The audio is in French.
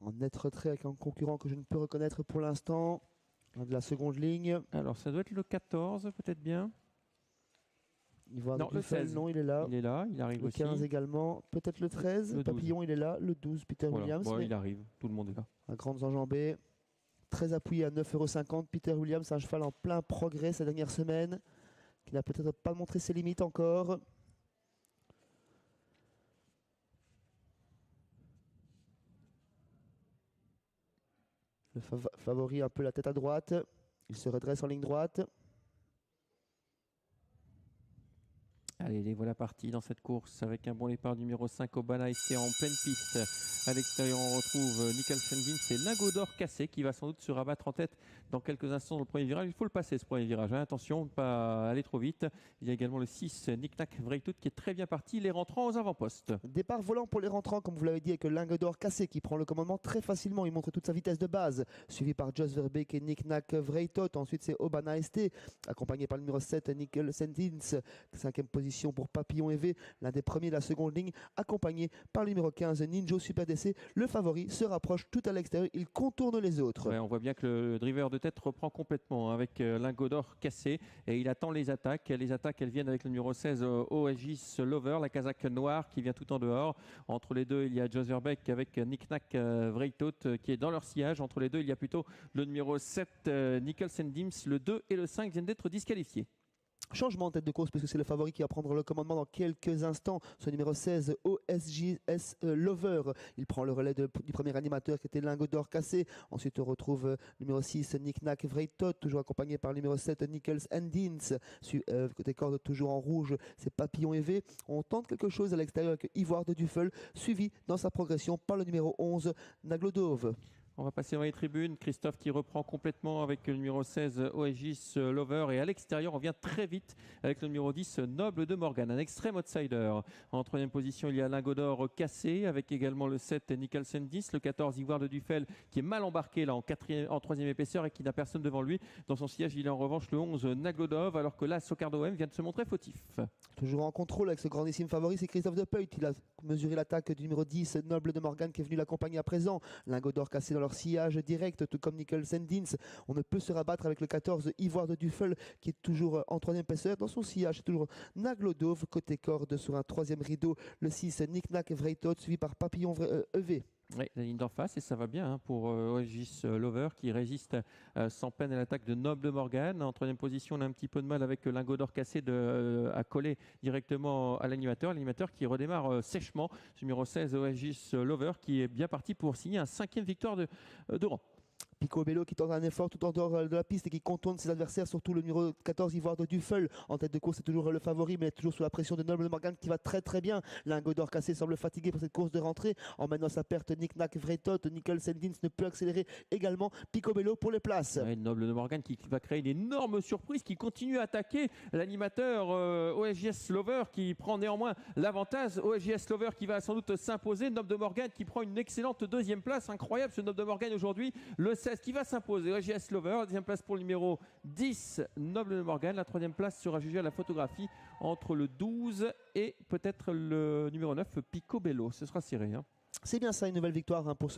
En net retrait avec un concurrent que je ne peux reconnaître pour l'instant. De la seconde ligne. Alors ça doit être le 14 peut-être bien. Non, le 16. Non, il est là. Il est là, il arrive aussi. Le 15 également. Peut-être le 13. Le Papillon, il est là. Le 12, Peter Williams. Bon, il arrive, tout le monde est là. À grandes enjambées. Très appuyé à 9,50 €. Peter Williams, un cheval en plein progrès ces dernières semaines, qui n'a peut-être pas montré ses limites encore. Le favori un peu la tête à droite. Il se redresse en ligne droite. Allez, les voilà partis dans cette course avec un bon départ numéro 5 Obana Esté en pleine piste. À l'extérieur, on retrouve Nicholson Vince et Lingot d'Or Cassé qui va sans doute se rabattre en tête dans quelques instants dans le premier virage. Il faut le passer ce premier virage, hein. Attention, pas aller trop vite. Il y a également le 6 Nick Nack Vreytout qui est très bien parti. Les rentrants aux avant-postes. Départ volant pour les rentrants, comme vous l'avez dit, avec le Lingot d'Or Cassé qui prend le commandement très facilement. Il montre toute sa vitesse de base, suivi par Jos Verbeek et Nick Nack Vreytout. Ensuite, c'est Obana Esté, accompagné par le numéro 7 Nicholson Vince, 5e position pour Papillon EV, l'un des premiers de la seconde ligne, accompagné par le numéro 15 Ninjo Super DC. Le favori se rapproche tout à l'extérieur, il contourne les autres. Ouais, on voit bien que le driver de tête reprend complètement avec Lingot d'Or Cassé et il attend les attaques. Les attaques, elles viennent avec le numéro 16 OSGis Lover, la casaque noire qui vient tout en dehors. Entre les deux, il y a Jos Verbeek avec Nick Nack Vreytout qui est dans leur sillage. Entre les deux, il y a plutôt le numéro 7 Nicholson Dims. Le 2 et le 5 viennent d'être disqualifiés. Changement en tête de course puisque c'est le favori qui va prendre le commandement dans quelques instants. Ce numéro 16 OSGS Lover, il prend le relais du premier animateur qui était Lingot d'Or Cassé. Ensuite on retrouve le numéro 6 Nick Nack Vreytout, toujours accompagné par le numéro 7 Nichols Dins. Côté corde toujours en rouge, c'est Papillon EV. On tente quelque chose à l'extérieur avec Ivoire de Duffel, suivi dans sa progression par le numéro 11 Naglodov. On va passer dans les tribunes. Christophe qui reprend complètement avec le numéro 16 OSGis Lover. Et à l'extérieur, on vient très vite avec le numéro 10 Noble de Morgan, un extrême outsider. En troisième position, il y a Lingot d'Or Cassé avec également le 7 Nicholson 10, le 14 Ivoire de Duffel qui est mal embarqué là en troisième épaisseur et qui n'a personne devant lui. Dans son sillage, il a en revanche le 11 Naglodov, alors que là, Socardo M vient de se montrer fautif. Toujours en contrôle avec ce grandissime favori, c'est Christophe de Peut. Il a mesuré l'attaque du numéro 10 Noble de Morgan qui est venu l'accompagner à présent. Lingot d'Or Cassé dans leur sillage direct, tout comme Nicholson Dins. On ne peut se rabattre avec le 14 Ivoire de Duffel qui est toujours en troisième épaisseur. Dans son sillage, c'est toujours Naglodov. Côté corde sur un troisième rideau, le 6 Nick Nack Vreytout suivi par Papillon EV. Oui, la ligne d'en face et ça va bien pour OSGis Lover qui résiste sans peine à l'attaque de Noble de Morgan. En troisième position, on a un petit peu de mal avec Lingot d'Or Cassé à coller directement à l'animateur. L'animateur qui redémarre sèchement. Ce numéro 16 OSGis Lover qui est bien parti pour signer un 5e victoire de rang. Picobello qui tente un effort tout en dehors de la piste et qui contourne ses adversaires, surtout le numéro 14 Ivoire de Duffel. En tête de course, c'est toujours le favori, mais toujours sous la pression de Noble de Morgan qui va très très bien. Lingot d'Or Cassé semble fatigué pour cette course de rentrée. En menant sa perte, Nick Nack Vreytout, Nicholson Dins ne peut accélérer également. Picobello pour les places. Ouais, Noble de Morgan qui va créer une énorme surprise, qui continue à attaquer l'animateur OSGS Lover qui prend néanmoins l'avantage. OSGS Lover qui va sans doute s'imposer. Noble de Morgan qui prend une excellente deuxième place. Incroyable ce Noble de Morgan aujourd'hui. Le 16 qui va s'imposer. OSGS Lover, deuxième place pour le numéro 10 Noble de Morgan. La troisième place sera jugée à la photographie entre le 12 et peut-être le numéro 9 Picobello. Ce sera serré. Hein. C'est bien ça, une nouvelle victoire pour ce